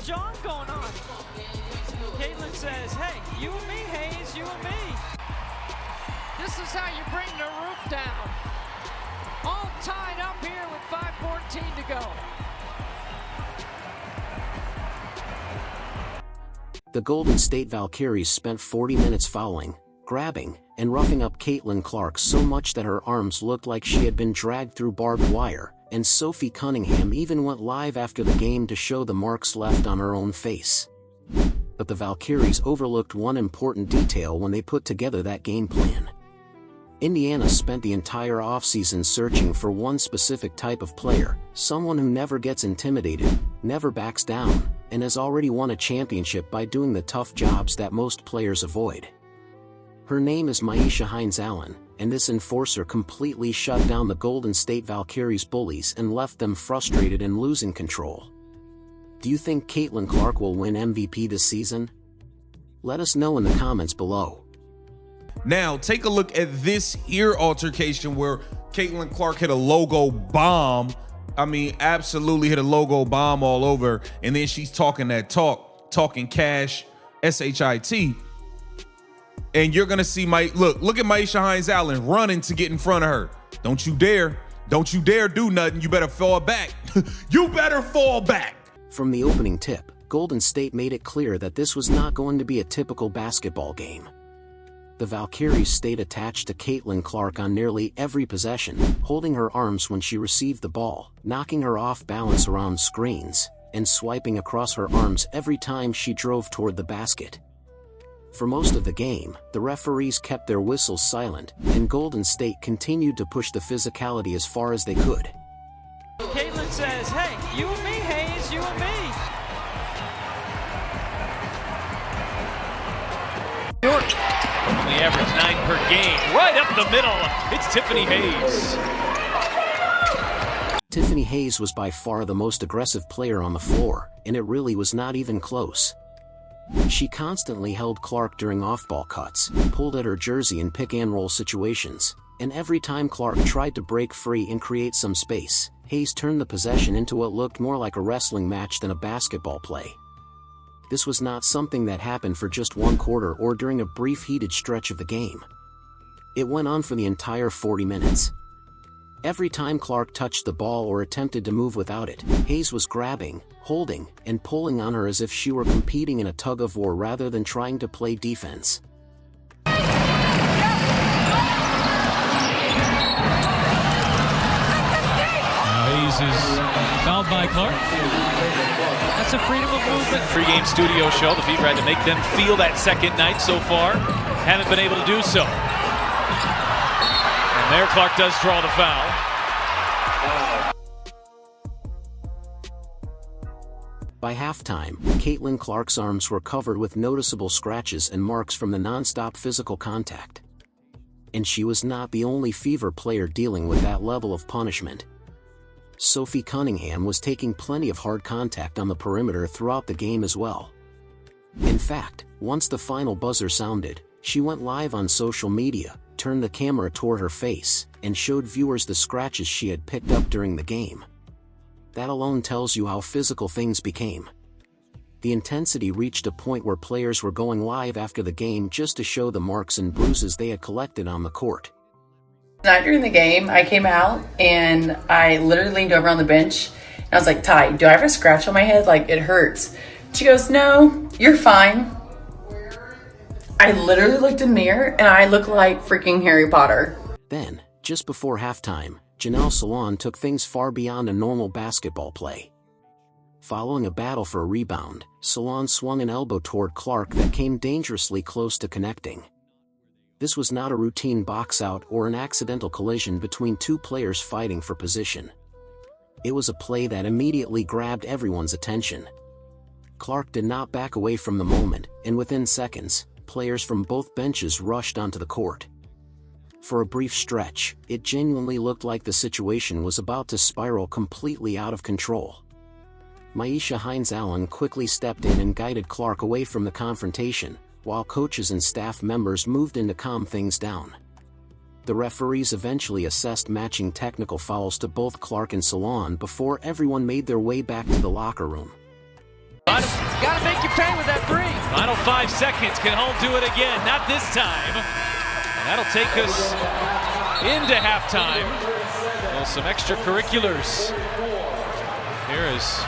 John going on. Caitlin says, hey, you and me, Hayes, you and me. This is how you bring the roof down. All tied up here with 5:14 to go. The Golden State Valkyries spent 40 minutes fouling, grabbing, and roughing up Caitlin Clark so much that her arms looked like she had been dragged through barbed wire, and Sophie Cunningham even went live after the game to show the marks left on her own face. But the Valkyries overlooked one important detail when they put together that game plan. Indiana spent the entire offseason searching for one specific type of player, someone who never gets intimidated, never backs down, and has already won a championship by doing the tough jobs that most players avoid. Her name is Myisha Hines-Allen, and this enforcer completely shut down the Golden State Valkyries bullies and left them frustrated and losing control. Do you think Caitlin Clark will win MVP this season? Let us know in the comments below. Now, take a look at this here altercation where Caitlin Clark hit a logo bomb. I mean, absolutely hit a logo bomb all over. And then she's talking that talking cash, S-H-I-T. And you're going to see look at Myisha Hines-Allen running to get in front of her. Don't you dare do nothing. You better fall back. You better fall back. From the opening tip, Golden State made it clear that this was not going to be a typical basketball game. The Valkyries stayed attached to Caitlin Clark on nearly every possession, holding her arms when she received the ball, knocking her off balance around screens, and swiping across her arms every time she drove toward the basket. For most of the game, the referees kept their whistles silent, and Golden State continued to push the physicality as far as they could. Caitlin says, hey, you and me, Hayes, you and me. Only average 9 per game. Right up the middle. It's Tiffany Hayes. Tiffany Hayes was by far the most aggressive player on the floor, and it really was not even close. She constantly held Clark during off-ball cuts, pulled at her jersey in pick-and-roll situations, and every time Clark tried to break free and create some space, Hayes turned the possession into what looked more like a wrestling match than a basketball play. This was not something that happened for just one quarter or during a brief heated stretch of the game. It went on for the entire 40 minutes. Every time Clark touched the ball or attempted to move without it, Hayes was grabbing, holding, and pulling on her as if she were competing in a tug-of-war rather than trying to play defense. Hayes is fouled by Clark. That's a freedom of movement. Pre-game studio show. The Fever had to make them feel that second night so far. Haven't been able to do so. And there Clark does draw the foul. By halftime, Caitlin Clark's arms were covered with noticeable scratches and marks from the non-stop physical contact. And she was not the only Fever player dealing with that level of punishment. Sophie Cunningham was taking plenty of hard contact on the perimeter throughout the game as well. In fact, once the final buzzer sounded, she went live on social media, turned the camera toward her face, and showed viewers the scratches she had picked up during the game. That alone tells you how physical things became. The intensity reached a point where players were going live after the game just to show the marks and bruises they had collected on the court. Not during the game, I came out and I literally leaned over on the bench and I was like, Ty, do I have a scratch on my head? Like, it hurts. She goes, no, you're fine. I literally looked in the mirror and I look like freaking Harry Potter. Then, just before halftime, Janelle Salon took things far beyond a normal basketball play. Following a battle for a rebound, Salon swung an elbow toward Clark that came dangerously close to connecting. This was not a routine box-out or an accidental collision between two players fighting for position. It was a play that immediately grabbed everyone's attention. Clark did not back away from the moment, and within seconds, players from both benches rushed onto the court. For a brief stretch, it genuinely looked like the situation was about to spiral completely out of control. Myisha Hines-Allen quickly stepped in and guided Clark away from the confrontation, while coaches and staff members moved in to calm things down. The referees eventually assessed matching technical fouls to both Clark and Salon before everyone made their way back to the locker room. Got to make you pay with that three. Final 5 seconds. Can Hall do it again? Not this time. And that'll take us into halftime. Well, some extracurriculars. Here is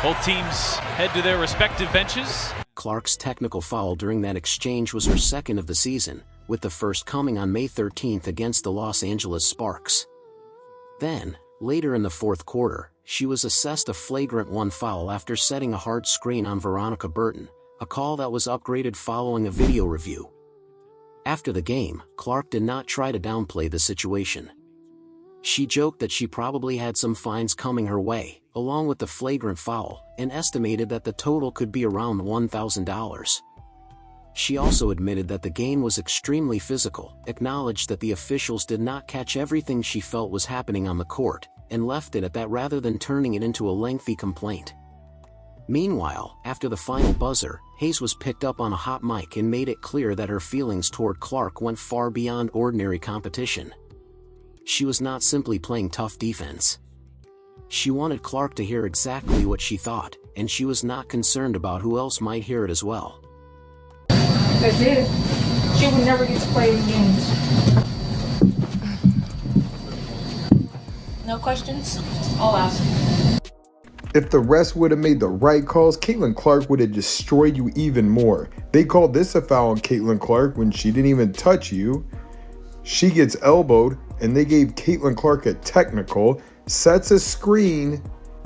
both teams head to their respective benches. Clark's technical foul during that exchange was her second of the season, with the first coming on May 13th against the Los Angeles Sparks. Then, later in the fourth quarter, she was assessed a flagrant 1 foul after setting a hard screen on Veronica Burton, a call that was upgraded following a video review. After the game, Clark did not try to downplay the situation. She joked that she probably had some fines coming her way, along with the flagrant foul, and estimated that the total could be around $1,000. She also admitted that the game was extremely physical, acknowledged that the officials did not catch everything she felt was happening on the court, and left it at that rather than turning it into a lengthy complaint. Meanwhile, after the final buzzer, Hayes was picked up on a hot mic and made it clear that her feelings toward Clark went far beyond ordinary competition. She was not simply playing tough defense. She wanted Clark to hear exactly what she thought, and she was not concerned about who else might hear it as well. That's it. She would never get to play any games. No questions? I'll ask. If the refs would have made the right calls, Caitlin Clark would have destroyed you even more. They called this a foul on Caitlin Clark when she didn't even touch you. She gets elbowed, and they gave Caitlin Clark a technical, sets a screen,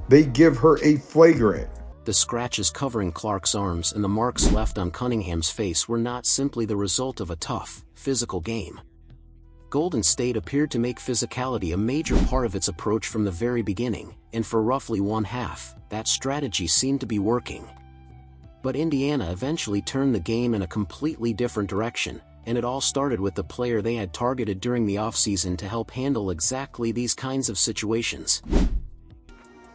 they give her a flagrant. The scratches covering Clark's arms and the marks left on Cunningham's face were not simply the result of a tough, physical game. Golden State appeared to make physicality a major part of its approach from the very beginning, and for roughly one half, that strategy seemed to be working. But Indiana eventually turned the game in a completely different direction, and it all started with the player they had targeted during the offseason to help handle exactly these kinds of situations.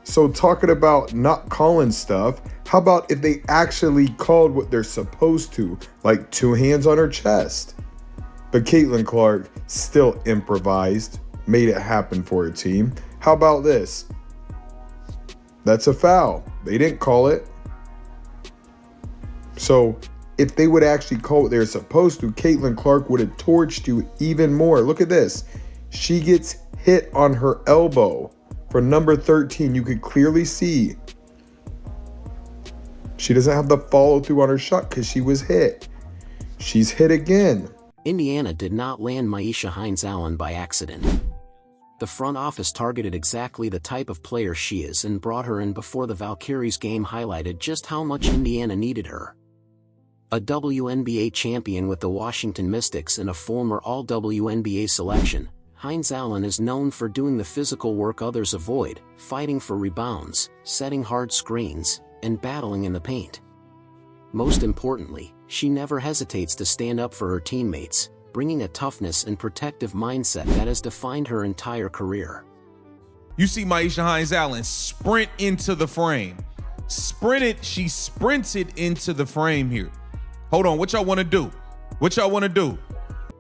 So talking about not calling stuff, how about if they actually called what they're supposed to, like 2 hands on her chest? But Caitlin Clark still improvised, made it happen for her team. How about this? That's a foul. They didn't call it. So if they would actually call what they're supposed to, Caitlin Clark would have torched you even more. Look at this. She gets hit on her elbow. For number 13, you could clearly see she doesn't have the follow through on her shot because she was hit. She's hit again. Indiana did not land Myisha Hines-Allen by accident. The front office targeted exactly the type of player she is and brought her in before the Valkyries game highlighted just how much Indiana needed her. A WNBA champion with the Washington Mystics and a former All-WNBA selection, Hines-Allen is known for doing the physical work others avoid, fighting for rebounds, setting hard screens, and battling in the paint. Most importantly, she never hesitates to stand up for her teammates, bringing a toughness and protective mindset that has defined her entire career. You see Myisha Hines-Allen sprint into the frame. She sprinted into the frame here. Hold on, what y'all want to do? What y'all want to do?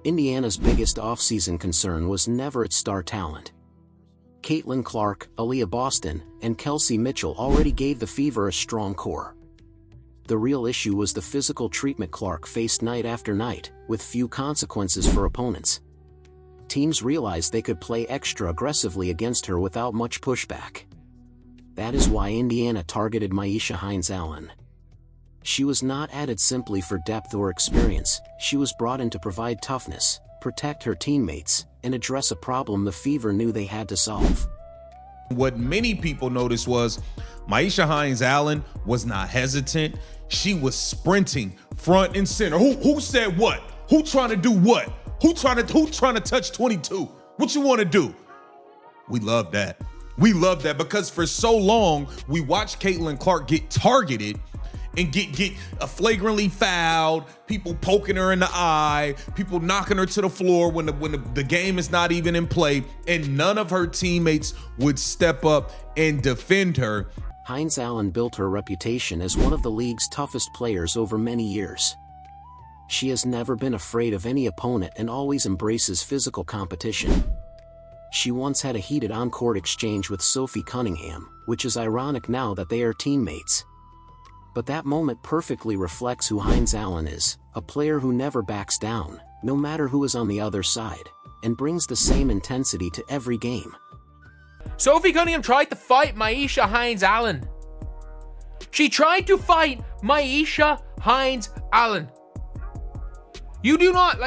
Indiana's biggest offseason concern was never its star talent. Caitlin Clark, Aaliyah Boston, and Kelsey Mitchell already gave the Fever a strong core. The real issue was the physical treatment Clark faced night after night, with few consequences for opponents. Teams realized they could play extra aggressively against her without much pushback. That is why Indiana targeted Myisha Hines-Allen. She was not added simply for depth or experience, she was brought in to provide toughness, protect her teammates, and address a problem the Fever knew they had to solve. What many people noticed was Myisha Hines-Allen was not hesitant. She was sprinting front and center. Who said what? Who trying to do what? Who trying to touch 22? What you want to do? We love that. We love that because for so long we watched Caitlin Clark get targeted and get flagrantly fouled, people poking her in the eye, people knocking her to the floor when the game is not even in play, and none of her teammates would step up and defend her. Hines-Allen built her reputation as one of the league's toughest players over many years. She has never been afraid of any opponent and always embraces physical competition. She once had a heated on-court exchange with Sophie Cunningham, which is ironic now that they are teammates, But that moment perfectly reflects who Hines Allen is, a player who never backs down, no matter who is on the other side, and brings the same intensity to every game. Sophie Cunningham tried to fight Myisha Hines Allen. She tried to fight Myisha Hines Allen. You do not,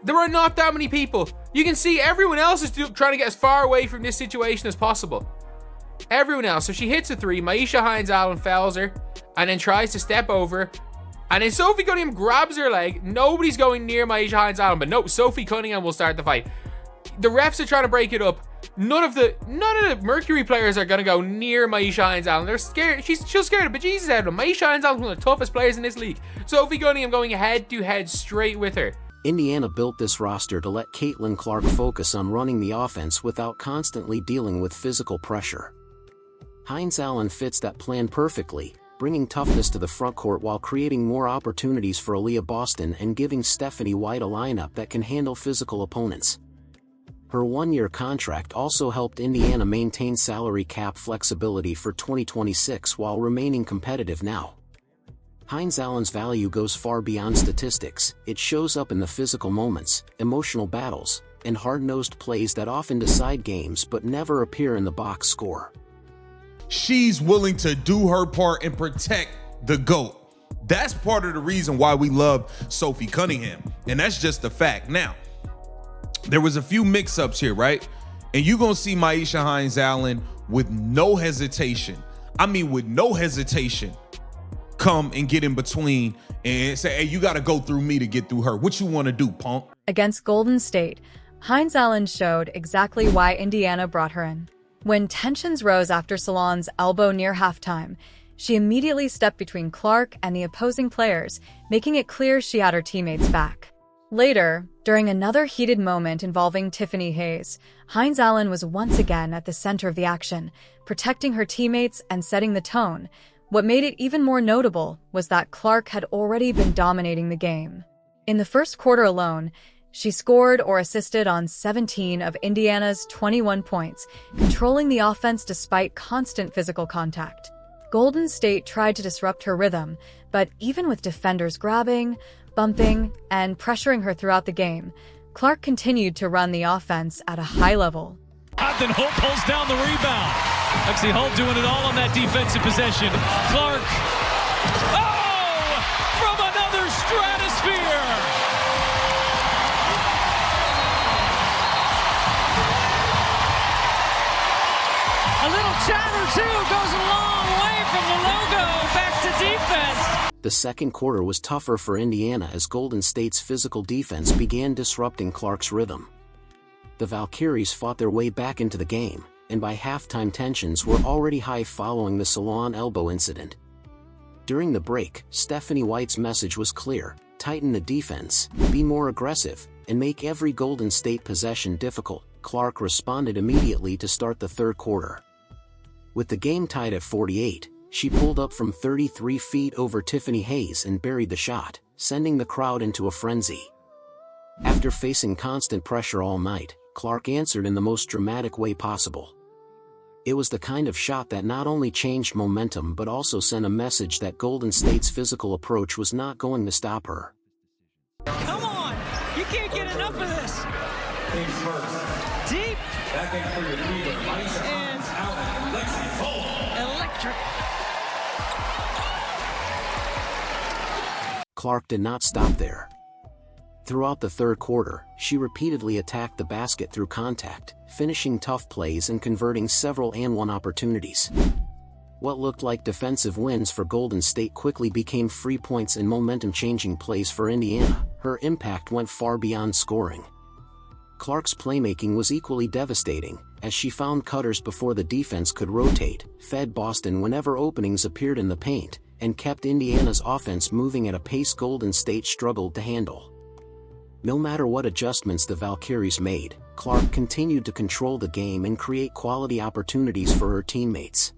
there are not that many people. You can see everyone else is trying to get as far away from this situation as possible. Everyone else. So she hits a three. Myisha Hines Allen fouls her and then tries to step over. And then Sophie Cunningham grabs her leg. Nobody's going near Myisha Hines Allen, but no, Sophie Cunningham will start the fight. The refs are trying to break it up. None of the Mercury players are going to go near Myisha Hines Allen. They're scared. She's scared of bejesus out of them. Myisha Hines Allen is one of the toughest players in this league. Sophie Cunningham going head to head straight with her. Indiana built this roster to let Caitlin Clark focus on running the offense without constantly dealing with physical pressure. Hines Allen fits that plan perfectly, bringing toughness to the front court while creating more opportunities for Aaliyah Boston and giving Stephanie White a lineup that can handle physical opponents. Her one-year contract also helped Indiana maintain salary cap flexibility for 2026 while remaining competitive now. Hines Allen's value goes far beyond statistics. It shows up in the physical moments, emotional battles, and hard-nosed plays that often decide games but never appear in the box score. She's willing to do her part and protect the GOAT. That's part of the reason why we love Sophie Cunningham, and that's just a fact. Now, there was a few mix-ups here, right? And you're going to see Myisha Hines Allen with no hesitation. I mean, with no hesitation, come and get in between and say, hey, you got to go through me to get through her. What you want to do, punk? Against Golden State, Hines Allen showed exactly why Indiana brought her in. When tensions rose after Salon's elbow near halftime, she immediately stepped between Clark and the opposing players, making it clear she had her teammates back. Later, during another heated moment involving Tiffany Hayes, Hines Allen was once again at the center of the action, protecting her teammates and setting the tone. What made it even more notable was that Clark had already been dominating the game. In the first quarter alone, she scored or assisted on 17 of Indiana's 21 points, controlling the offense despite constant physical contact. Golden State tried to disrupt her rhythm, but even with defenders grabbing, bumping, and pressuring her throughout the game, Clark continued to run the offense at a high level. Then Holt pulls down the rebound. Actually, Holt doing it all on that defensive possession. Clark. Oh! From another stratosphere! A little chatter, too, goes a long way from the logo back to defense. The second quarter was tougher for Indiana as Golden State's physical defense began disrupting Clark's rhythm. The Valkyries fought their way back into the game, and by halftime tensions were already high following the Salon elbow incident. During the break, Stephanie White's message was clear: tighten the defense, be more aggressive, and make every Golden State possession difficult. Clark responded immediately to start the third quarter. With the game tied at 48, she pulled up from 33 feet over Tiffany Hayes and buried the shot, sending the crowd into a frenzy. After facing constant pressure all night, Clark answered in the most dramatic way possible. It was the kind of shot that not only changed momentum but also sent a message that Golden State's physical approach was not going to stop her. Come on! You can't get enough of this! Deep! And electric! Clark did not stop there. Throughout the third quarter, she repeatedly attacked the basket through contact, finishing tough plays and converting several and-one opportunities. What looked like defensive wins for Golden State quickly became free points and momentum-changing plays for Indiana. Her impact went far beyond scoring. Clark's playmaking was equally devastating, as she found cutters before the defense could rotate, fed Boston whenever openings appeared in the paint, and kept Indiana's offense moving at a pace Golden State struggled to handle. No matter what adjustments the Valkyries made, Clark continued to control the game and create quality opportunities for her teammates.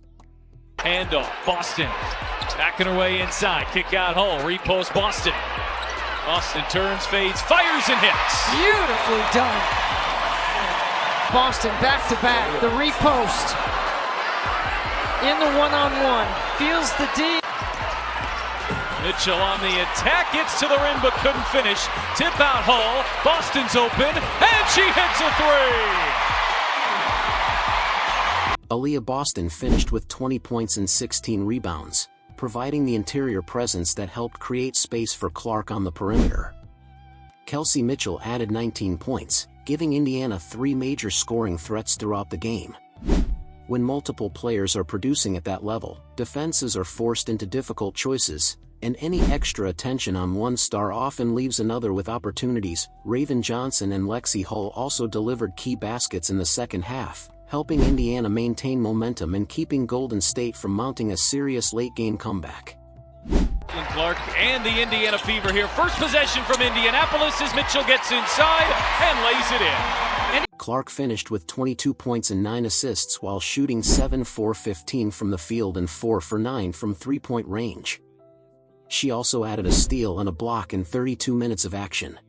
Handoff, Boston backing her way inside, kick out hole, repost Boston. Boston turns, fades, fires and hits. Beautifully done. Boston back to back, the repost. In the one-on-one, feels the D. Mitchell on the attack, gets to the rim but couldn't finish. Tip out Hull, Boston's open, and she hits a three! Aaliyah Boston finished with 20 points and 16 rebounds, providing the interior presence that helped create space for Clark on the perimeter. Kelsey Mitchell added 19 points, giving Indiana 3 major scoring threats throughout the game. When multiple players are producing at that level, defenses are forced into difficult choices, and any extra attention on one star often leaves another with opportunities. Raven Johnson and Lexi Hull also delivered key baskets in the second half, helping Indiana maintain momentum and keeping Golden State from mounting a serious late-game comeback. Clark and the Indiana Fever here. First possession from Indianapolis as Mitchell gets inside and lays it in. Clark finished with 22 points and 9 assists while shooting 7-for-15 from the field and 4-for-9 from three-point range. She also added a steal and a block in 32 minutes of action.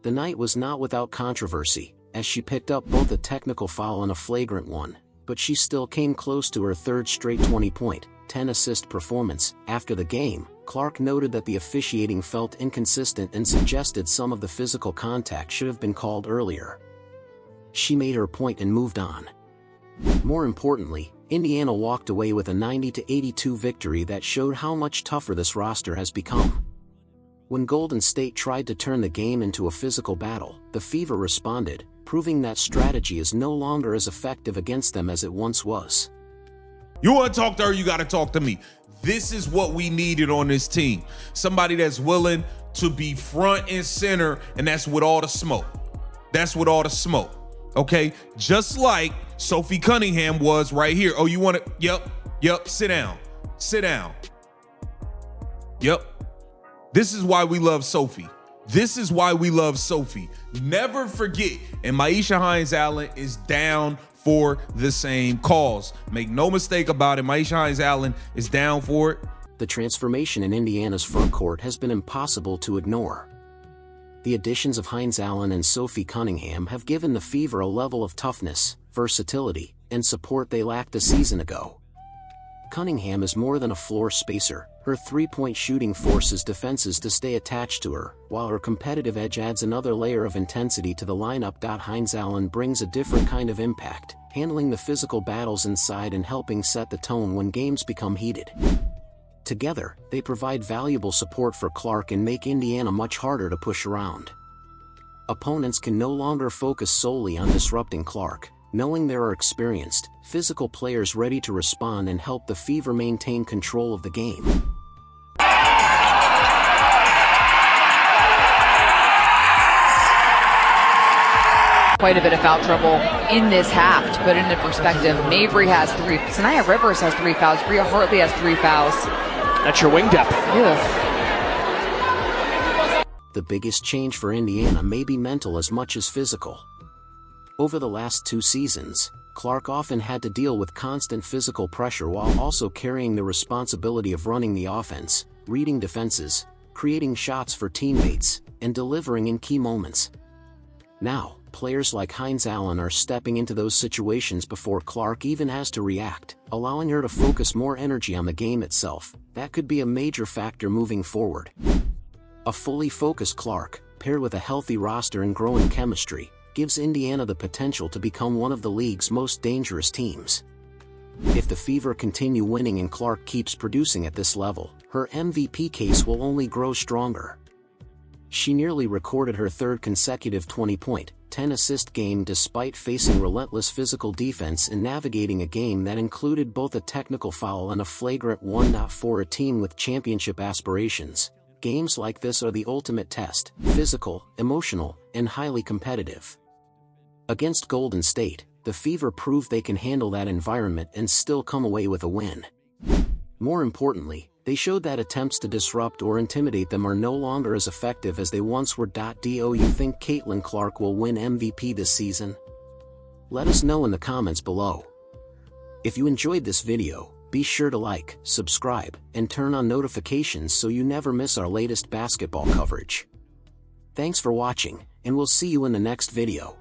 The night was not without controversy, as she picked up both a technical foul and a flagrant one, but she still came close to her third straight 20-point, 10-assist performance. After the game, Clark noted that the officiating felt inconsistent and suggested some of the physical contact should have been called earlier. She made her point and moved on. More importantly, Indiana walked away with a 90-82 victory that showed how much tougher this roster has become. When Golden State tried to turn the game into a physical battle, the Fever responded, proving that strategy is no longer as effective against them as it once was. You want to talk to her, you got to talk to me. This is what we needed on this team. Somebody that's willing to be front and center, and that's with all the smoke. That's with all the smoke. Okay? Just like Sophie Cunningham was right here. Oh, you want to? Yep. Sit down. Yep. This is why we love Sophie. Never forget. And Maisha Hines-Allen is down for the same cause. Make no mistake about it. Maisha Hines-Allen is down for it. The transformation in Indiana's front court has been impossible to ignore. The additions of Hines-Allen and Sophie Cunningham have given the Fever a level of toughness, versatility, and support they lacked a season ago. Cunningham is more than a floor spacer. Her three-point shooting forces defenses to stay attached to her, while her competitive edge adds another layer of intensity to the lineup. Hines-Allen brings a different kind of impact, handling the physical battles inside and helping set the tone when games become heated. Together, they provide valuable support for Clark and make Indiana much harder to push around. Opponents can no longer focus solely on disrupting Clark, knowing there are experienced, physical players ready to respond and help the Fever maintain control of the game. Quite a bit of foul trouble in this half. To put it into perspective, Mabry has 3, Sanaya Rivers has 3 fouls, Bria Hartley has 3 fouls. That's your wing depth. Ugh. The biggest change for Indiana may be mental as much as physical. Over the last 2 seasons, Clark often had to deal with constant physical pressure while also carrying the responsibility of running the offense, reading defenses, creating shots for teammates, and delivering in key moments. Now, players like Hines-Allen are stepping into those situations before Clark even has to react, allowing her to focus more energy on the game itself. That could be a major factor moving forward. A fully focused Clark, paired with a healthy roster and growing chemistry, gives Indiana the potential to become one of the league's most dangerous teams. If the Fever continue winning and Clark keeps producing at this level, her MVP case will only grow stronger. She nearly recorded her third consecutive 20-point, 10-assist game despite facing relentless physical defense and navigating a game that included both a technical foul and a flagrant one. For a team with championship aspirations, games like this are the ultimate test: physical, emotional, and highly competitive. Against Golden State, the Fever proved they can handle that environment and still come away with a win. More importantly, they showed that attempts to disrupt or intimidate them are no longer as effective as they once were. Do you think Caitlin Clark will win MVP this season? Let us know in the comments below. If you enjoyed this video, be sure to like, subscribe, and turn on notifications so you never miss our latest basketball coverage. Thanks for watching, and we'll see you in the next video.